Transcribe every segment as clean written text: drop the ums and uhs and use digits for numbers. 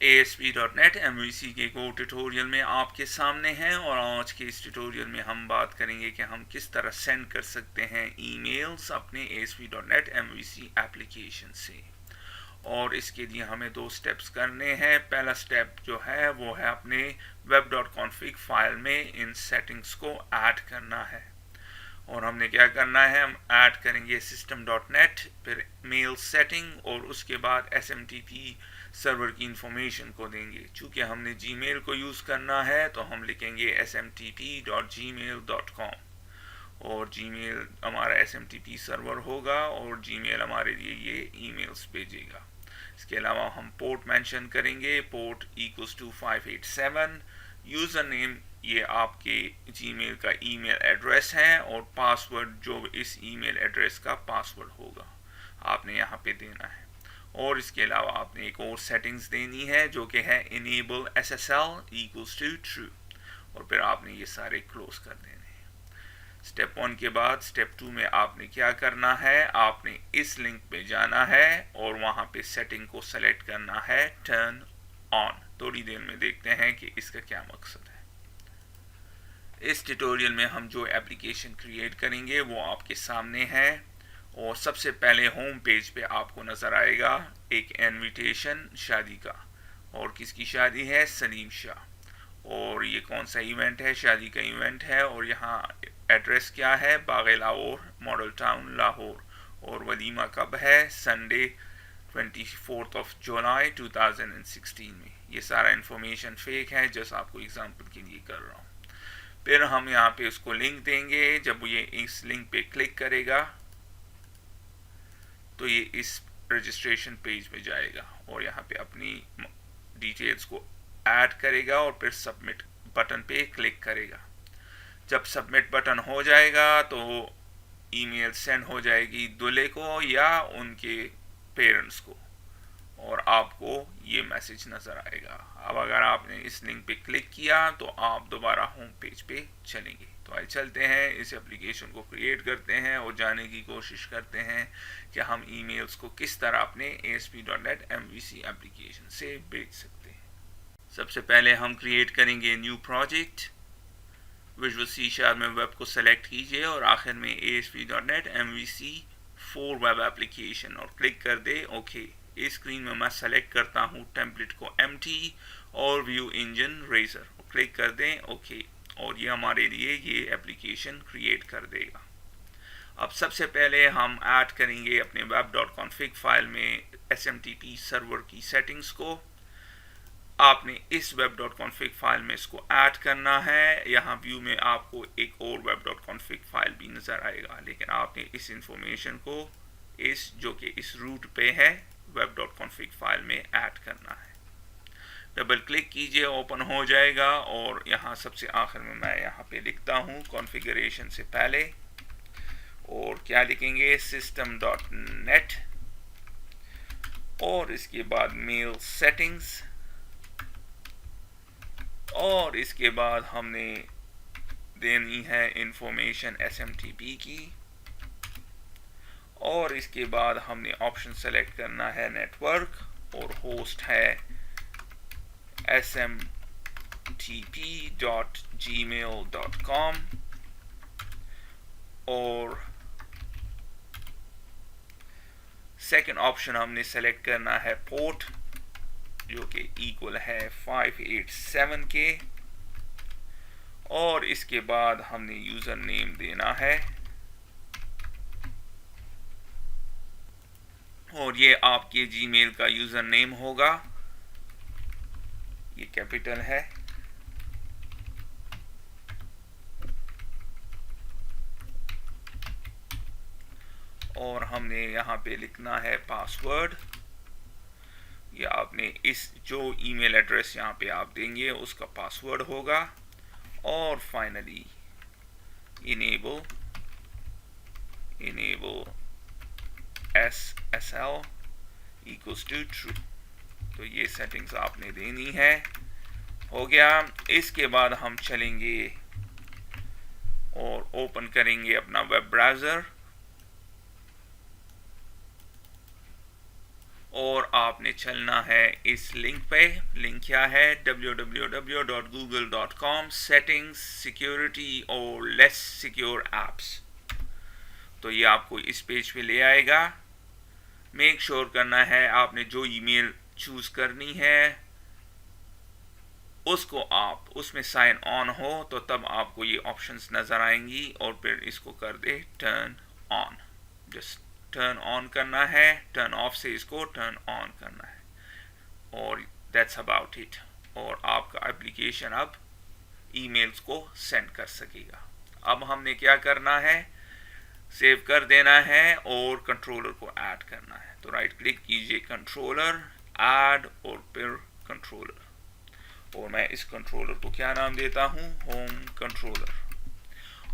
ASP.NET MVC के code tutorial में आपके सामने हैं और आज के इस ट्यूटोरियल में हम बात करेंगे कि हम किस तरह सेंड कर सकते हैं ईमेल्स अपने ASP.NET MVC एप्लीकेशन से। और इसके लिए हमें दो स्टेप्स करने हैं। पहला स्टेप जो है वो है अपने web.config फाइल में इन सेटिंग्स को ऐड करना है। और हमने क्या करना है, हम ऐड करेंगे system.net, फिर मेल सेटिंग और उसके बाद SMTP सर्वर की इंफॉर्मेशन को देंगे। चूँकि हमने जीमेल को यूज़ करना है तो हम लिखेंगे smtp.gmail.com और जीमेल हमारा SMTP सर्वर होगा और जीमेल हमारे लिए ये ईमेल्स भेजेगा। इसके अलावा हम पोर्ट मेंशन करेंगे, port equals to 587। User name ये आपके जीमेल का ईमेल एड्रेस है और पासवर्ड जो इस ईमेल एड्रेस का पासवर्ड होगा आपने यहाँ पे देना है। और इसके अलावा आपने एक और सेटिंग्स देनी है जो कि है enable SSL equals to true और फिर आपने ये सारे क्लोज कर देने हैं। स्टेप 1 के बाद स्टेप 2 में आपने क्या करना है, आपने इस लिंक पे जाना है और वहाँ पे सेटिंग को सेलेक्ट करना है टर्न ऑन। थोड़ी देर में देखते हैं कि इसका क्या मकसद है। इस ट्यूटोरियल में हम जो एप्लीकेशन क्रिएट करेंगे वो आपके सामने है और सबसे पहले होम पेज पे आपको नज़र आएगा एक इनविटेशन शादी का। और किसकी शादी है, सलीम शाह। और ये कौन सा इवेंट है, शादी का इवेंट है। और यहाँ एड्रेस क्या है, बाग लाहौर, मॉडल टाउन लाहौर। और वलीमा कब है, संडे 24 जुलाई 2016 में। ये सारा इंफॉर्मेशन फेक है, जस्ट आपको एग्जांपल के लिए कर रहा हूँ। फिर हम यहाँ पे उसको लिंक देंगे। जब ये इस लिंक पे क्लिक करेगा तो ये इस रजिस्ट्रेशन पेज में जाएगा और यहाँ पे अपनी डिटेल्स को ऐड करेगा और फिर सबमिट बटन पे क्लिक करेगा। जब सबमिट बटन हो जाएगा तो ईमेल सेंड हो जाएगी दूल्हे को या उनके पेरेंट्स को और आपको ये मैसेज नज़र आएगा। अब अगर आपने इस लिंक पे क्लिक किया तो आप दोबारा होम पेज पे चलेंगे। तो आइए चलते हैं, इस एप्लीकेशन को क्रिएट करते हैं और जानने की कोशिश करते हैं कि हम ईमेल्स को किस तरह अपने ASP.NET MVC एप्लीकेशन से भेज सकते हैं। सबसे पहले हम क्रिएट करेंगे न्यू प्रोजेक्ट। विजुअल C# में वेब को सेलेक्ट कीजिए और आखिर में ASP.NET MVC 4 वेब एप्लीकेशन और क्लिक कर दे ओके। इस स्क्रीन में मैं सेलेक्ट करता हूँ टेम्पलेट को एम्प्टी और व्यू इंजन रेजर, क्लिक कर दें ओके और ये हमारे लिए ये एप्लीकेशन क्रिएट कर देगा। अब सबसे पहले हम ऐड करेंगे अपने web.config फाइल में SMTP सर्वर की सेटिंग्स को। आपने इस web.config फाइल में इसको ऐड करना है। यहाँ व्यू में आपको एक और web.config फाइल भी नज़र आएगा, लेकिन आपने इस इंफॉर्मेशन को इस जो कि इस रूट पे है web.config फाइल में ऐड करना है। डबल क्लिक कीजिए, ओपन हो जाएगा और यहाँ सबसे आखिर में मैं यहाँ पे लिखता हूँ कॉन्फ़िगरेशन से पहले और क्या लिखेंगे, system.net और इसके बाद मेल सेटिंग्स और इसके बाद हमने देनी है इंफॉर्मेशन SMTP की और इसके बाद हमने ऑप्शन सेलेक्ट करना है नेटवर्क और होस्ट है smtp.gmail.com और सेकंड ऑप्शन हमने सेलेक्ट करना है पोर्ट जो कि इक्वल है 587 के और इसके बाद हमने यूजर नेम देना है और ये आपके जीमेल का यूजर नेम होगा, ये कैपिटल है। और हमने यहाँ पे लिखना है पासवर्ड, या आपने इस जो ईमेल एड्रेस यहाँ पे आप देंगे उसका पासवर्ड होगा। और finally enable SSL equals to true। तो ये सेटिंग्स आपने देनी है। हो गया। इसके बाद हम चलेंगे और ओपन करेंगे अपना वेब ब्राउज़र और आपने चलना है इस लिंक पे। लिंक क्या है? www.google.com settings security और less secure apps। तो ये आपको इस पेज पे ले आएगा। मेक श्योर करना है आपने जो ईमेल चूज करनी है उसको आप उसमें साइन ऑन हो, तो तब आपको ये ऑप्शंस नजर आएंगी और फिर इसको कर they turn on. Just turn on करना है, टर्न ऑफ से इसको टर्न ऑन करना है और दैट्स अबाउट इट। और आपका एप्लीकेशन अब ईमेल्स को सेंड कर सकेगा। अब हमने क्या करना है? सेव कर देना है और कंट्रोलर को ऐड करना है। तो राइट क्लिक कीजिए, कंट्रोलर, ऐड और फिर कंट्रोलर। और मैं इस कंट्रोलर को क्या नाम देता हूं? Home controller.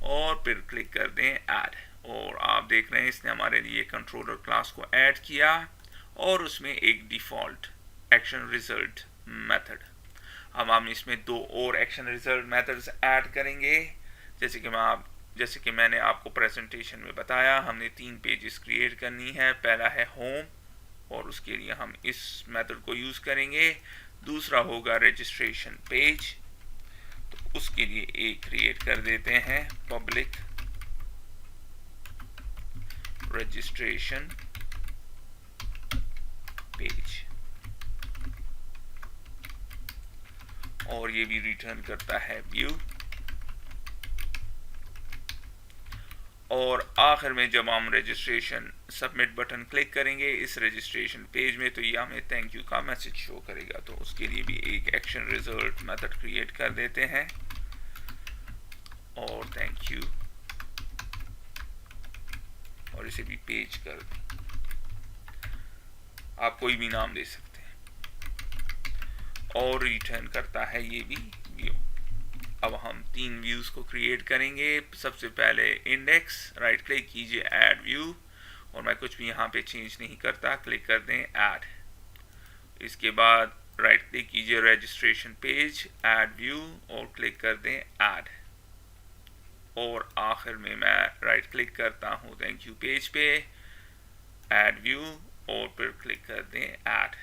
और फिर क्लिक कर दें ऐड। और आप देख रहे हैं इसने हमारे लिए कंट्रोलर क्लास को ऐड किया और उसमें एक डिफॉल्ट एक्शन रिजल्ट मेथड। अब हम इसमें दो और एक्शन रिजल्ट मेथड्स ऐड करेंगे। जैसे कि मैंने आपको प्रेजेंटेशन में बताया, हमने 3 पेजेस क्रिएट करनी है। पहला है होम और उसके लिए हम इस मेथड को यूज करेंगे। दूसरा होगा रजिस्ट्रेशन पेज, तो उसके लिए एक क्रिएट कर देते हैं पब्लिक रजिस्ट्रेशन पेज और ये भी रिटर्न करता है व्यू। और आखिर में जब हम रजिस्ट्रेशन सबमिट बटन क्लिक करेंगे इस रजिस्ट्रेशन पेज में, तो ये हमें थैंक यू का मैसेज शो करेगा। तो उसके लिए भी एक एक्शन रिजल्ट मेथड क्रिएट कर देते हैं और थैंक यू और इसे भी पेज कर दें। आप कोई भी नाम दे सकते हैं और रिटर्न करता है ये भी व्यू। अब हम 3 व्यूज को क्रिएट करेंगे। सबसे पहले इंडेक्स, राइट क्लिक कीजिए ऐड व्यू और मैं कुछ भी यहाँ पे चेंज नहीं करता, क्लिक कर दें ऐड। इसके बाद राइट क्लिक कीजिए रजिस्ट्रेशन पेज, ऐड व्यू और क्लिक कर दें ऐड। और आखिर में मैं राइट क्लिक करता हूँ थैंक यू पेज पे, ऐड व्यू और फिर क्लिक कर दें ऐड।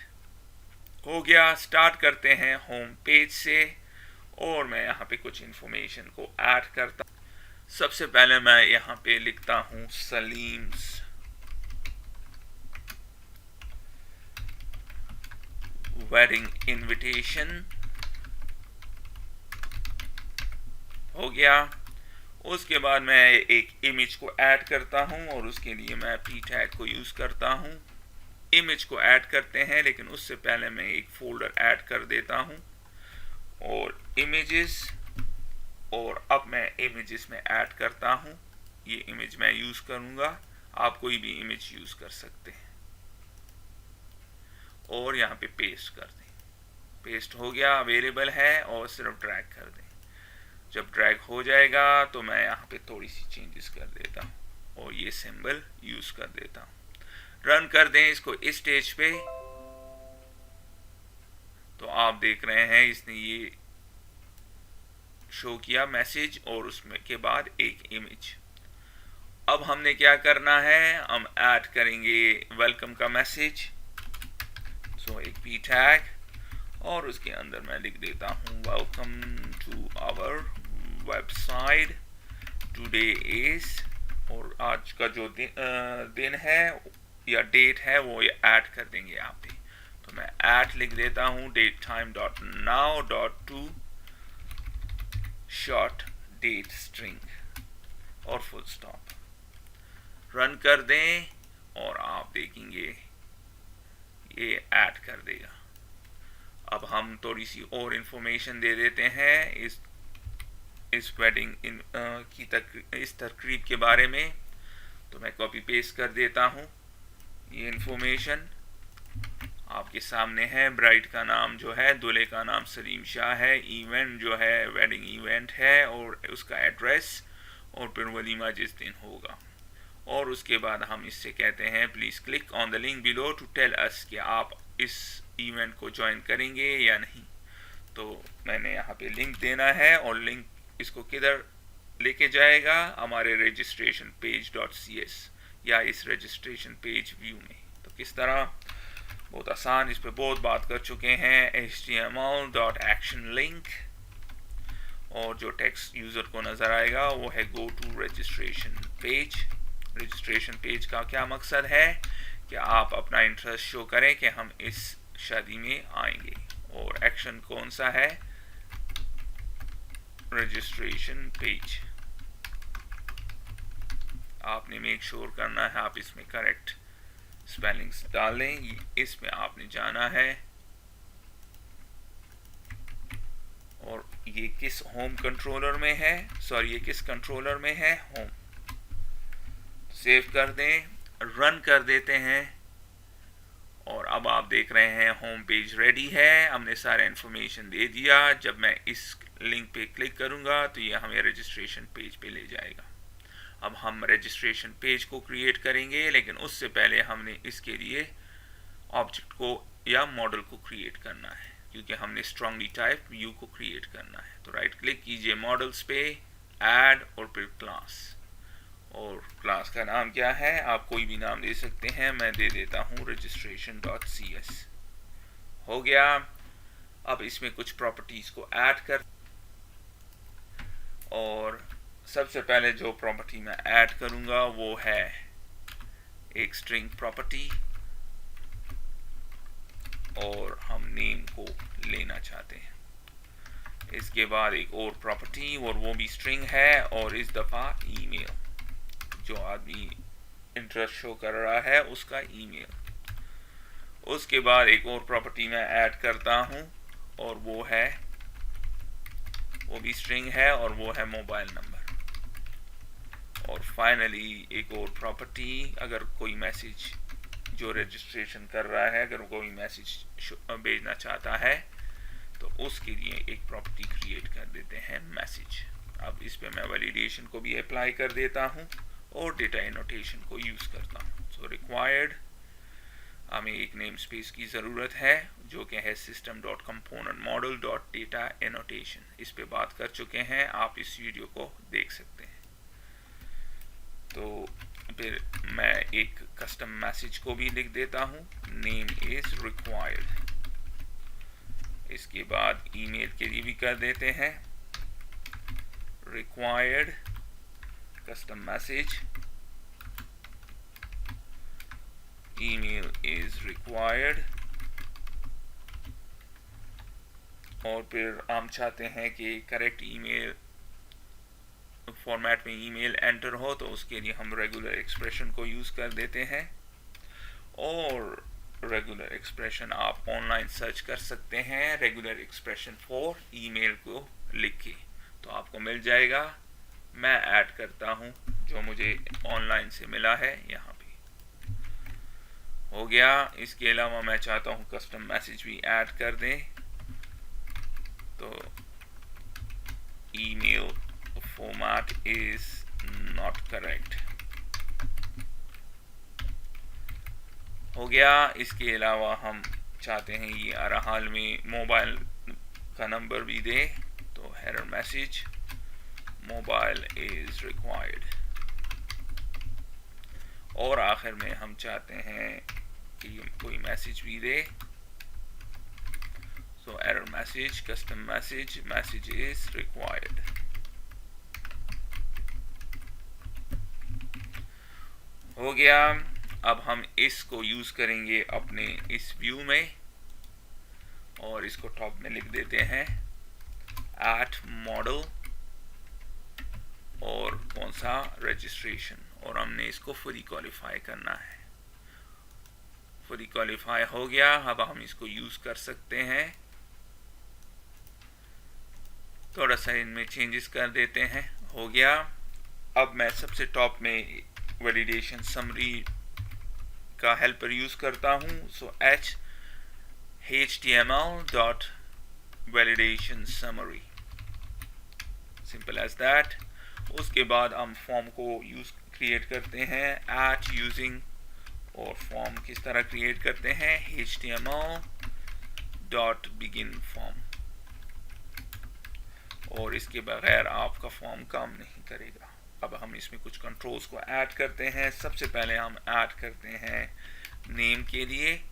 हो गया। स्टार्ट करते हैं होम पेज से और मैं यहाँ पे कुछ इंफॉर्मेशन को ऐड करता। सबसे पहले मैं यहाँ पे लिखता हूँ सलीम्स वेडिंग इनविटेशन। हो गया। उसके बाद मैं एक इमेज को ऐड करता हूँ और उसके लिए मैं p टैग को यूज करता हूँ। इमेज को ऐड करते हैं लेकिन उससे पहले मैं एक फोल्डर ऐड कर देता हूँ और इमेजेस, और अब मैं इमेजेस में ऐड करता हूँ। ये इमेज मैं यूज करूंगा, आप कोई भी इमेज यूज कर सकते हैं और यहाँ पे पेस्ट कर दें। पेस्ट हो गया, अवेलेबल है और सिर्फ ड्रैग कर दें। जब ड्रैग हो जाएगा तो मैं यहाँ पे थोड़ी सी चेंजेस कर देता हूँ और ये सिंबल यूज कर देता हूँ। रन कर दें इसको इस स्टेज पे, तो आप देख रहे हैं इसने ये शो किया मैसेज और उसमें के बाद एक इमेज। अब हमने क्या करना है? हम ऐड करेंगे वेलकम का मैसेज। सो एक p टैग और उसके अंदर मैं लिख देता हूँ welcome to our website, today is, और आज का जो दिन है या डेट है वो ये ऐड कर देंगे यहाँ पे। तो मैं ऐड लिख देता हूँ date time dot now dot to short date string और फुल स्टॉप। रन कर दें और आप देखेंगे ये ऐड कर देगा। अब हम थोड़ी सी और इंफॉर्मेशन दे देते हैं इस वेडिंग इस तकरीब के बारे में। तो मैं कॉपी पेस्ट कर देता हूँ। ये इंफॉर्मेशन आपके सामने है। ब्राइड का नाम जो है, दूल्हे का नाम सलीम शाह है, इवेंट जो है वेडिंग इवेंट है और उसका एड्रेस और फिर वलीमा जिस दिन होगा। और उसके बाद हम इससे कहते हैं please click on the link below to tell us कि आप इस इवेंट को ज्वाइन करेंगे या नहीं। तो मैंने यहाँ पे लिंक देना है और लिंक इसको किधर लेके जाएगा? हमारे रजिस्ट्रेशन पेज .cs या इस रजिस्ट्रेशन पेज व्यू में। तो किस तरह? बहुत आसान, इस पे बहुत बात कर चुके हैं। html.action-link और जो टेक्स्ट यूज़र को नज़र आएगा वो है go to registration page. Registration page का क्या मकसद है कि आप अपना इंटरेस्ट शो करें कि हम इस शादी में आएंगे, और एक्शन कौन सा है, रजिस्ट्रेशन पेज। आपने मेक श्योर करना है आप इसमें करेक्ट स्पेलिंग्स डालें। इसमें आपने जाना है और ये किस होम कंट्रोलर में है, सॉरी ये किस कंट्रोलर में है, होम। सेव कर दें, रन कर देते हैं और अब आप देख रहे हैं होम पेज रेडी है। हमने सारा इंफॉर्मेशन दे दिया। जब मैं इस लिंक पे क्लिक करूंगा तो ये हमें रजिस्ट्रेशन पेज पे ले जाएगा। अब हम रजिस्ट्रेशन पेज को क्रिएट करेंगे, लेकिन उससे पहले हमने इसके लिए ऑब्जेक्ट को या मॉडल को क्रिएट करना है, क्योंकि हमने स्ट्रांगली टाइप व्यू को क्रिएट करना है। तो राइट क्लिक कीजिए मॉडल्स पे, ऐड और फिर क्लास। और क्लास का नाम क्या है, आप कोई भी नाम दे सकते हैं, मैं दे देता हूँ registration.cs। हो गया। अब इसमें कुछ प्रॉपर्टीज को ऐड कर, और सबसे पहले जो प्रॉपर्टी मैं ऐड करूंगा वो है एक स्ट्रिंग प्रॉपर्टी, और हम नेम को लेना चाहते हैं। इसके बाद एक और प्रॉपर्टी, और वो भी स्ट्रिंग है, और इस दफा ईमेल, जो आदमी इंटरेस्ट शो कर रहा है उसका ईमेल। उसके बाद एक और प्रॉपर्टी मैं ऐड करता हूं, और वो भी स्ट्रिंग है, और वो है मोबाइल नंबर। और फाइनली एक और प्रॉपर्टी, अगर कोई मैसेज जो रजिस्ट्रेशन कर रहा है अगर कोई मैसेज भेजना चाहता है तो उसके लिए एक प्रॉपर्टी क्रिएट कर देते हैं मैसेज। अब इस पे मैं वैलिडेशन को भी अप्लाई कर देता हूं और डेटा एनोटेशन को यूज करता हूं। सो रिक्वायर्ड, हमें एक नेम स्पेस की ज़रूरत है जो कि है system.componentModel.dataAnnotation। इस पे बात कर चुके हैं, आप इस वीडियो को देख सकते हैं। तो फिर मैं एक कस्टम मैसेज को भी लिख देता हूँ, नेम इज रिक्वायर्ड। इसके बाद ईमेल के लिए भी कर देते हैं required custom message, email is required। और फिर हम चाहते हैं कि करेक्ट ईमेल फॉर्मेट में ईमेल एंटर हो, तो उसके लिए हम रेगुलर एक्सप्रेशन को यूज कर देते हैं। और रेगुलर एक्सप्रेशन आप ऑनलाइन सर्च कर सकते हैं, रेगुलर एक्सप्रेशन फॉर ईमेल को लिख के, तो आपको मिल जाएगा। मैं ऐड करता हूं जो मुझे ऑनलाइन से मिला है यहाँ पे। हो गया। इसके अलावा मैं चाहता हूँ कस्टम मैसेज भी ऐड कर दें, तो email format is not correct. हो गया। इसके अलावा हम चाहते हैं ये हर हाल में मोबाइल का नंबर भी दे, तो error message mobile is required. और आखिर में हम चाहते हैं कि कोई मैसेज भी दे, so error message custom message message is required. हो गया। अब हम इसको यूज करेंगे अपने इस व्यू में, और इसको टॉप में लिख देते हैं एट मॉडल और कौन सा रजिस्ट्रेशन, और हमने इसको फुली क्वालिफाई करना है। फुली क्वालिफाई हो गया। अब हम इसको यूज कर सकते हैं। थोड़ा सा इनमें चेंजेस कर देते हैं। हो गया। अब मैं सबसे टॉप में वैलिडेशन समरी का हेल्पर यूज करता हूं, so html.validation summary, simple as that. उसके बाद हम फॉर्म को यूज क्रिएट करते हैं एट यूजिंग, और फॉर्म किस तरह क्रिएट करते हैं, html.begin form, और इसके बगैर आपका फॉर्म काम नहीं करेगा। अब हम इसमें कुछ कंट्रोल्स को ऐड करते हैं। सबसे पहले हम ऐड करते हैं नेम के लिए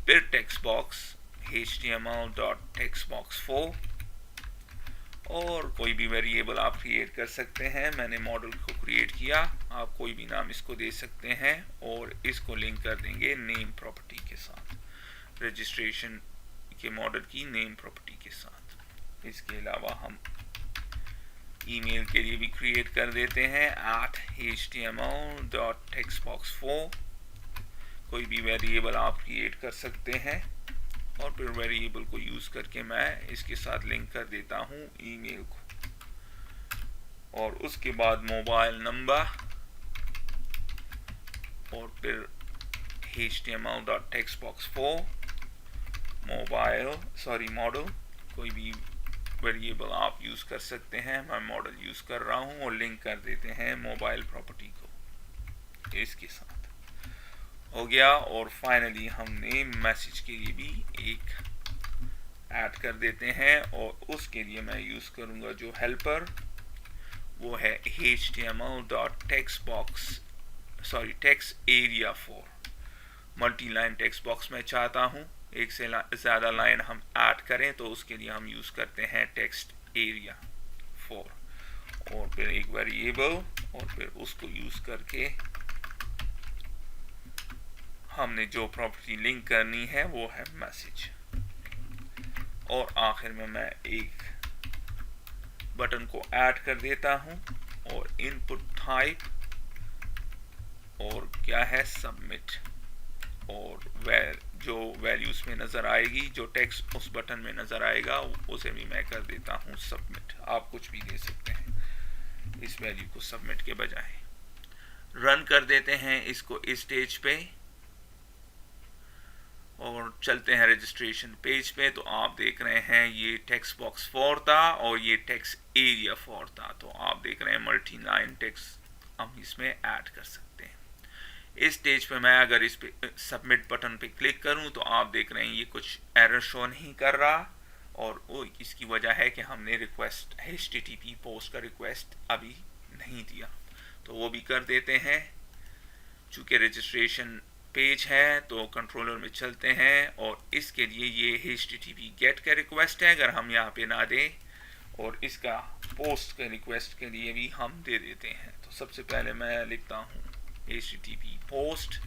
फिर टेक्स्ट बॉक्स html.textbox4 और कोई भी वेरिएबल आप क्रिएट कर सकते हैं। मैंने मॉडल को क्रिएट किया, आप कोई भी नाम इसको दे सकते हैं और इसको लिंक कर देंगे नेम प्रॉपर्टी के साथ, रजिस्ट्रेशन के मॉडल की नेम प्रॉपर्टी के साथ। इसके अलावा हम ईमेल के लिए भी क्रिएट कर देते हैं @html.textbox4। कोई भी वेरिएबल आप क्रिएट कर सकते हैं और फिर वेरिएबल को यूज करके मैं इसके साथ लिंक कर देता हूं ईमेल को, और उसके बाद मोबाइल नंबर और फिर html.textbox4 मॉडल। कोई भी वेरिएबल आप यूज कर सकते हैं, मैं मॉडल यूज कर रहा हूं, और लिंक कर देते हैं मोबाइल प्रॉपर्टी को इसके साथ। हो गया। और फाइनली हमने मैसेज के लिए भी एक ऐड कर देते हैं, और उसके लिए मैं यूज करूंगा जो हेल्पर, वो है html.textarea4 multi line text box में चाहता हूं एक से ज्यादा लाइन हम ऐड करें, तो उसके लिए हम यूज करते हैं टेक्स्ट एरिया 4 और फिर एक वेरिएबल, और फिर उसको यूज करके हमने जो प्रॉपर्टी लिंक करनी है वो है मैसेज। और आखिर में मैं एक बटन को ऐड कर देता हूं, और इनपुट टाइप और क्या है सबमिट, और जो वैल्यूज में नजर आएगी, जो टेक्स्ट उस बटन में नजर आएगा, उसे भी मैं कर देता हूं सबमिट। आप कुछ भी दे सकते हैं इस वैल्यू को सबमिट के बजाय। रन कर देते हैं इसको इस स्टेज पे और चलते हैं रजिस्ट्रेशन पेज पे। तो आप देख रहे हैं ये टेक्स्ट बॉक्स 4 था और ये टेक्स्ट एरिया 4 था। तो आप देख रहे हैं मल्टी लाइन टेक्स्ट हम इसमें ऐड कर सकते हैं। इस स्टेज पे मैं अगर इस पे सबमिट बटन पे क्लिक करूं तो आप देख रहे हैं ये कुछ एरर शो नहीं कर रहा, और वो इसकी वजह है कि हमने रिक्वेस्ट HTTP पोस्ट का रिक्वेस्ट अभी नहीं दिया। तो वो भी कर देते हैं। चूंकि रजिस्ट्रेशन पेज है तो कंट्रोलर में चलते हैं, और इसके लिए ये HTTP गेट का रिक्वेस्ट है, अगर हम यहाँ पे ना दें, और इसका पोस्ट के रिक्वेस्ट के लिए भी हम दे देते हैं। तो सबसे पहले मैं लिखता हूँ HTTP पोस्ट,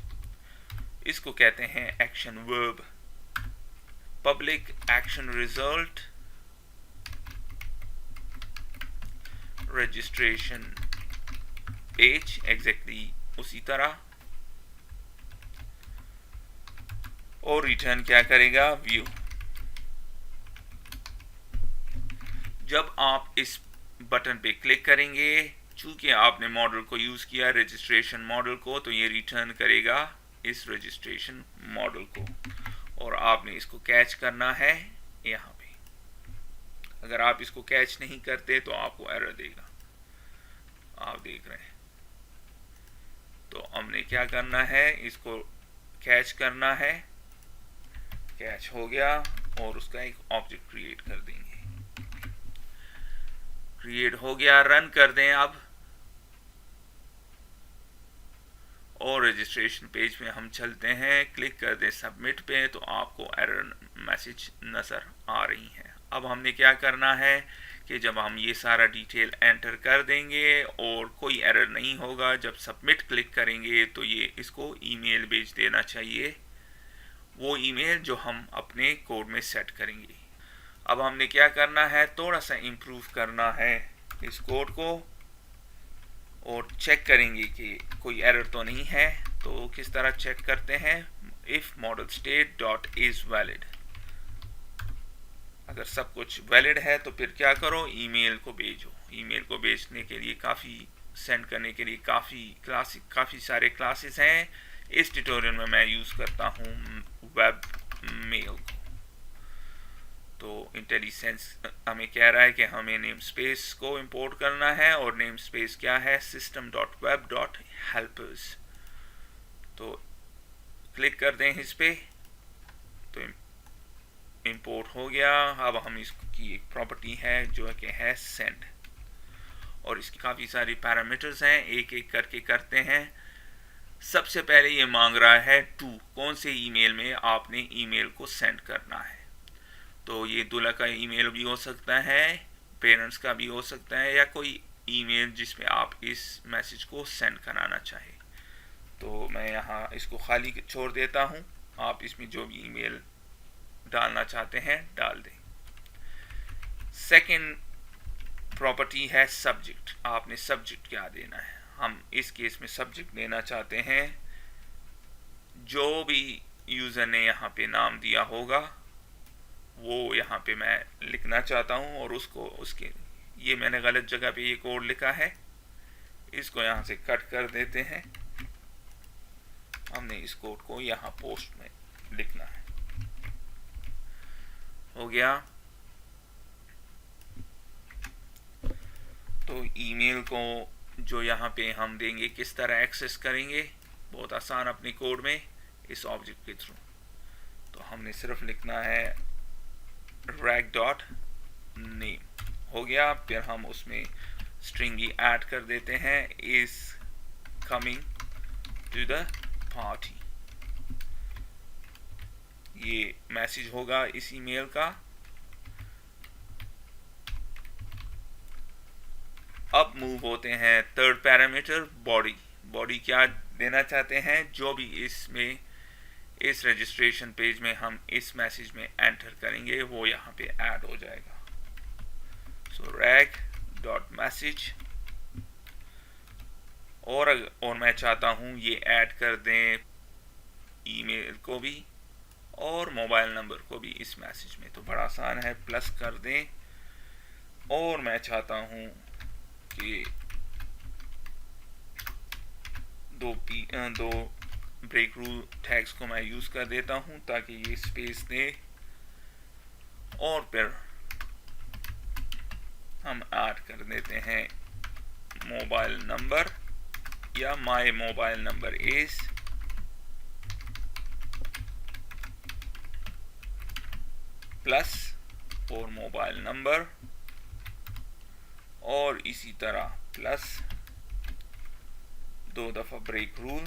इसको कहते हैं action verb, public action result registration page, exactly उसी तरह, और रिटर्न क्या करेगा व्यू। जब आप इस बटन पे क्लिक करेंगे, चूंकि आपने मॉडल को यूज किया रजिस्ट्रेशन मॉडल को, तो ये रिटर्न करेगा इस रजिस्ट्रेशन मॉडल को, और आपने इसको कैच करना है यहाँ पे। अगर आप इसको कैच नहीं करते तो आपको एरर देगा, आप देख रहे हैं। तो हमने क्या करना है, इसको कैच करना है, कैच हो गया, और उसका एक ऑब्जेक्ट क्रिएट कर देंगे। क्रिएट हो गया, रन कर दें अब, और रजिस्ट्रेशन पेज में हम चलते हैं, क्लिक कर दें सबमिट पे, तो आपको एरर मैसेज नजर आ रही है। अब हमने क्या करना है कि जब हम ये सारा डिटेल एंटर कर देंगे और कोई एरर नहीं होगा, जब सबमिट क्लिक करेंगे तो ये इसको ईमेल भेज देना चाहिए, वो ईमेल जो हम अपने कोड में सेट करेंगे। अब हमने क्या करना है, थोड़ा सा इम्प्रूव करना है इस कोड को, और चेक करेंगे कि कोई एरर तो नहीं है। तो किस तरह चेक करते हैं, if model state dot is valid, अगर सब कुछ वैलिड है तो फिर क्या करो, ईमेल को भेजो। ईमेल को भेजने के लिए सेंड करने के लिए काफ़ी सारे क्लासेस हैं। इस ट्यूटोरियल में मैं यूज़ करता हूँ वेब मेल को। तो इंटेलिसेंस हमें कह रहा है कि हमें नेम स्पेस को इंपोर्ट करना है, और नेम स्पेस क्या है, system.web.helpers। तो क्लिक कर दें इस पे, तो इंपोर्ट हो गया। अब हम इसकी एक प्रॉपर्टी है जो कि है सेंड, और इसकी काफ़ी सारी पैरामीटर्स हैं, एक एक करके करते हैं। सबसे पहले ये मांग रहा है टू, कौन से ईमेल में आपने ईमेल को सेंड करना है। तो ये दूल्हा का ईमेल भी हो सकता है, पेरेंट्स का भी हो सकता है, या कोई ईमेल जिसमें आप इस मैसेज को सेंड कराना चाहें। तो मैं यहाँ इसको खाली छोड़ देता हूँ, आप इसमें जो भी ईमेल डालना चाहते हैं डाल दें। सेकंड प्रॉपर्टी है सब्जेक्ट। आपने सब्जेक्ट क्या देना है। हम इस केस में सब्जेक्ट देना चाहते हैं जो भी यूज़र ने यहाँ पे नाम दिया होगा वो यहाँ पे मैं लिखना चाहता हूँ, और उसके ये मैंने गलत जगह पे ये कोड लिखा है, इसको यहाँ से कट कर देते हैं। हमने इस कोड को यहाँ पोस्ट में लिखना है। हो गया। तो ईमेल को जो यहाँ पे हम देंगे किस तरह एक्सेस करेंगे, बहुत आसान, अपने कोड में इस ऑब्जेक्ट के थ्रू। तो हमने सिर्फ लिखना है rag.name। हो गया। फिर हम उसमें स्ट्रिंग भी ऐड कर देते हैं, is coming to the party. ये मैसेज होगा इस ईमेल का। अब मूव होते हैं थर्ड पैरामीटर बॉडी। बॉडी क्या देना चाहते हैं, जो भी इसमें इस रजिस्ट्रेशन पेज में हम इस मैसेज में एंटर करेंगे वो यहाँ पे ऐड हो जाएगा। सो rag.message, और मैं चाहता हूँ ये ऐड कर दें ईमेल को भी और मोबाइल नंबर को भी इस मैसेज में। तो बड़ा आसान है, प्लस कर दें। और मैं चाहता हूँ कि दो ब्रेक रूल टैग्स को मैं यूज कर देता हूं ताकि ये स्पेस दे, और फिर हम ऐड कर देते हैं मोबाइल नंबर, या my mobile number is plus और मोबाइल नंबर, और इसी तरह प्लस 2 दफा ब्रेक रूल,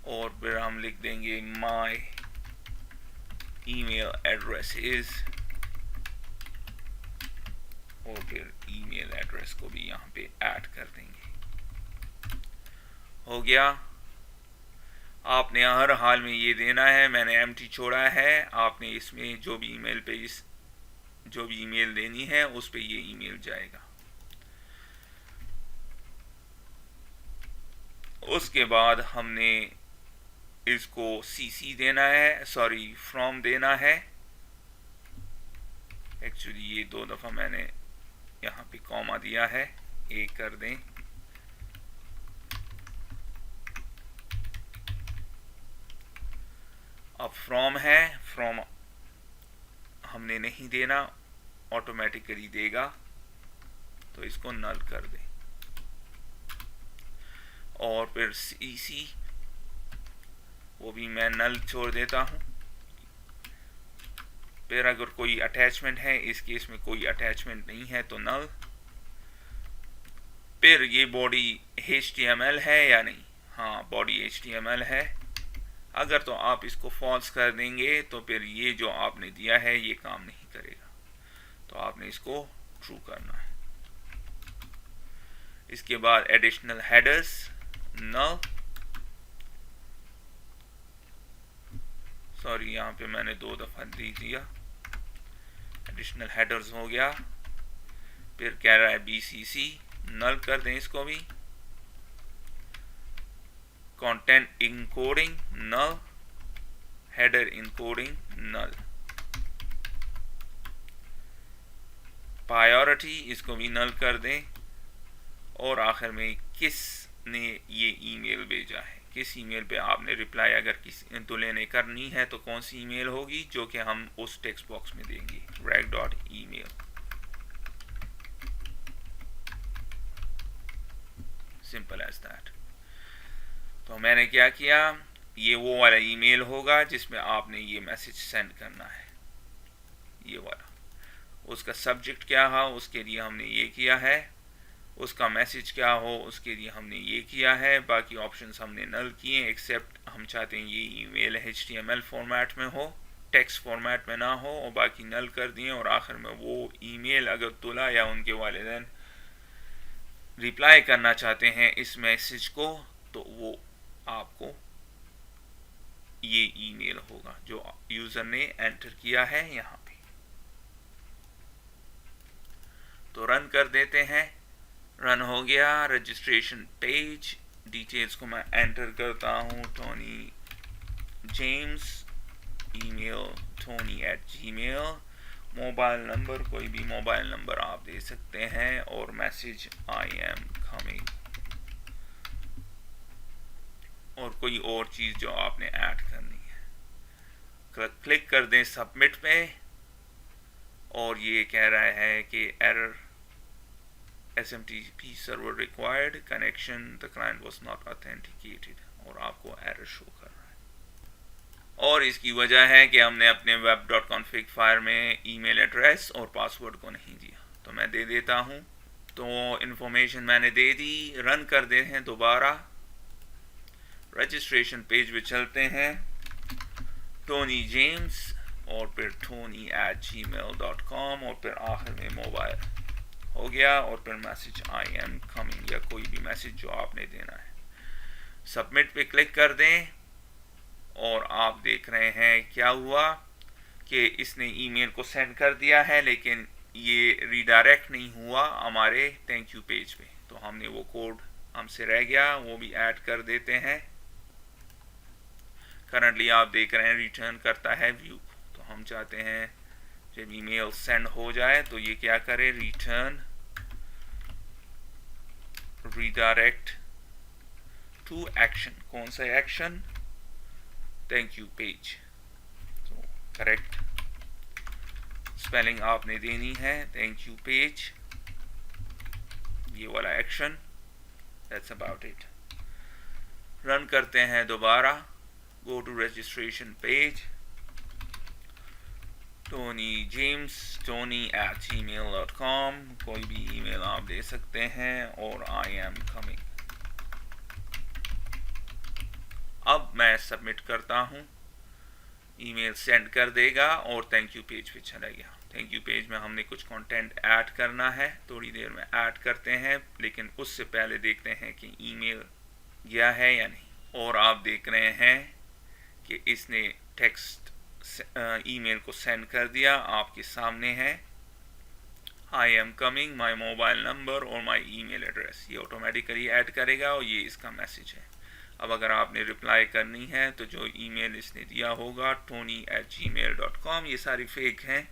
और फिर हम लिख देंगे माय ईमेल एड्रेस इज, और फिर ईमेल एड्रेस को भी यहाँ पे ऐड कर देंगे। हो गया। आपने हर हाल में ये देना है। मैंने एम्प्टी छोड़ा है, आपने इसमें जो भी ईमेल पे जो भी ईमेल देनी है उस पे ये ईमेल जाएगा। उसके बाद हमने इसको सीसी देना है, सॉरी फ्रॉम देना है। एक्चुअली ये 2 दफा मैंने यहाँ पे कॉमा दिया है, एक कर दें। अब फ्रॉम है, फ्रॉम हमने नहीं देना, ऑटोमेटिकली देगा, तो इसको नल कर दें। और फिर सीसी वो भी मैं नल छोड़ देता हूं। फिर अगर कोई अटैचमेंट है, इस केस में कोई अटैचमेंट नहीं है तो नल। फिर ये बॉडी HTML है या नहीं, हाँ बॉडी HTML है। अगर तो आप इसको फॉल्स कर देंगे तो फिर ये जो आपने दिया है ये काम नहीं करेगा, तो आपने इसको ट्रू करना है। इसके बाद एडिशनल हेडर्स नल, सॉरी यहाँ पे मैंने 2 दफा दे दिया। एडिशनल हेडर्स हो गया। फिर कह रहा है BCC, नल कर दें इसको भी। कंटेंट इनकोडिंग नल, हेडर इनकोडिंग नल। प्रायोरिटी इसको भी नल कर दें। और आखिर में किस ने ये ईमेल भेजा है, किस ईमेल पे आपने रिप्लाई अगर किसी दूल्हे ने करनी है तो कौन सी ईमेल होगी, जो कि हम उस टेक्स्ट बॉक्स में देंगे, rag.email। Simple as that. तो मैंने क्या किया, ये वो वाला ईमेल होगा जिसमें आपने ये मैसेज सेंड करना है, ये वाला। उसका सब्जेक्ट क्या हो उसके लिए हमने ये किया है, उसका मैसेज क्या हो उसके लिए हमने ये किया है। बाकी ऑप्शंस हमने नल किए, एक्सेप्ट हम चाहते हैं ये ईमेल HTML फॉर्मेट में हो, टेक्स्ट फॉर्मेट में ना हो, और बाकी नल कर दिए। और आखिर में वो ईमेल अगर तुला या उनके वालिदैन रिप्लाई करना चाहते हैं इस मैसेज को, तो वो आपको ये ईमेल होगा जो यूजर ने एंटर किया है यहाँ पे। तो रन कर देते हैं। रन हो गया रजिस्ट्रेशन पेज। डिटेल्स को मैं एंटर करता हूँ, Tony James, email tony@gmail, mobile number कोई भी मोबाइल नंबर आप दे सकते हैं, और मैसेज आई एम कमिंग, और कोई और चीज़ जो आपने ऐड करनी है। क्लिक कर दें सबमिट पे, और ये कह रहा है कि error SMTP server required connection, the client was not authenticated, और आपको एरर शो कर रहा है। और इसकी वजह है कि हमने अपने web.config फाइल में ईमेल एड्रेस और पासवर्ड को नहीं दिया। तो मैं दे देता हूँ। तो इन्फॉर्मेशन मैंने दे दी। रन कर दे हैं दोबारा। रजिस्ट्रेशन पेज पे चलते हैं, टोनी जेम्स और फिर tony@gmail.com, और फिर आखिर में मोबाइल हो गया, और फिर मैसेज आई एम कमिंग या कोई भी मैसेज जो आपने देना है। सबमिट पे क्लिक कर दें, और आप देख रहे हैं क्या हुआ कि इसने ईमेल को सेंड कर दिया है, लेकिन ये रीडायरेक्ट नहीं हुआ हमारे थैंक यू पेज पे। तो हमने वो कोड हमसे रह गया, वो भी ऐड कर देते हैं। करंटली आप देख रहे हैं रिटर्न करता है व्यू। तो हम चाहते हैं जब ईमेल सेंड हो जाए तो ये क्या करे, रिटर्न रीडायरेक्ट टू एक्शन। कौन सा एक्शन, थैंक यू पेज। तो करेक्ट स्पेलिंग आपने देनी है, थैंक यू पेज, ये वाला action. That's about it. Run करते हैं दोबारा। Go to registration page, Tony James tony@gmail.com, कोई भी ईमेल आप दे सकते हैं, और आई एम कमिंग। अब मैं सबमिट करता हूँ, ईमेल सेंड कर देगा और थैंक यू पेज पे चला गया। थैंक यू पेज में हमने कुछ कंटेंट ऐड करना है, थोड़ी देर में ऐड करते हैं, लेकिन उससे पहले देखते हैं कि ईमेल गया है या नहीं। और आप देख रहे हैं कि इसने टेक्स्ट ईमेल को सेंड कर दिया, आपके सामने है, I am coming, my mobile number और माई ईमेल एड्रेस, ये ऑटोमेटिकली ऐड करेगा, और ये इसका मैसेज है। अब अगर आपने रिप्लाई करनी है तो जो ईमेल इसने दिया होगा tony@gmail.com, ये सारी फेक हैं,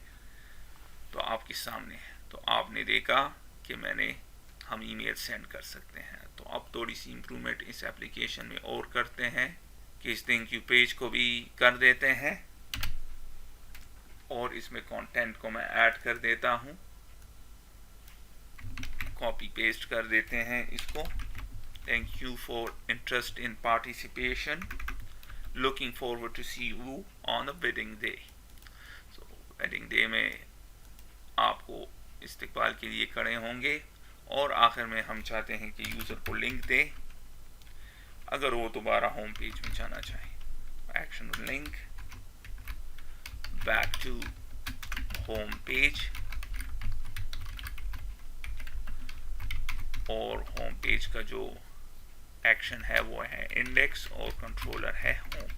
तो आपके सामने है। तो आपने देखा कि हम ईमेल सेंड कर सकते हैं। तो अब थोड़ी सी इम्प्रूवमेंट इस एप्लीकेशन में और करते हैं कि इस थैंक यू पेज को भी कर देते हैं, और इसमें कंटेंट को मैं ऐड कर देता हूँ, कॉपी पेस्ट कर देते हैं इसको। Thank you for interest in participation, looking forward to see you on a wedding day. So wedding day में आपको इस्तकबाल के लिए खड़े होंगे, और आखिर में हम चाहते हैं कि यूज़र को लिंक दे अगर वो दोबारा होम पेज में जाना चाहे। Action link back to home page, और होम पेज का जो एक्शन है वो है इंडेक्स और कंट्रोलर है home.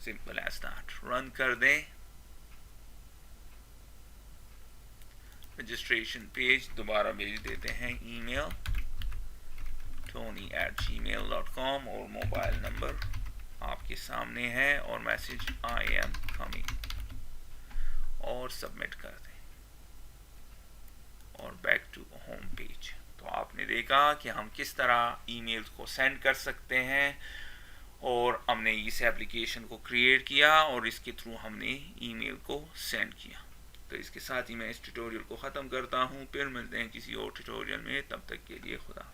Simple as that. Run कर दें। रजिस्ट्रेशन पेज दोबारा भेज देते हैं, ईमेल tony@gmail.com, और मोबाइल नंबर आपके सामने है, और मैसेज आई एम कमिंग, और सबमिट कर दें, और बैक टू होम पेज। तो आपने देखा कि हम किस तरह ईमेल को सेंड कर सकते हैं, और हमने इस एप्लीकेशन को क्रिएट किया और इसके थ्रू हमने ईमेल को सेंड किया। तो इसके साथ ही मैं इस ट्यूटोरियल को ख़त्म करता हूँ। फिर मिलते हैं किसी और ट्यूटोरियल में, तब तक के लिए खुदा।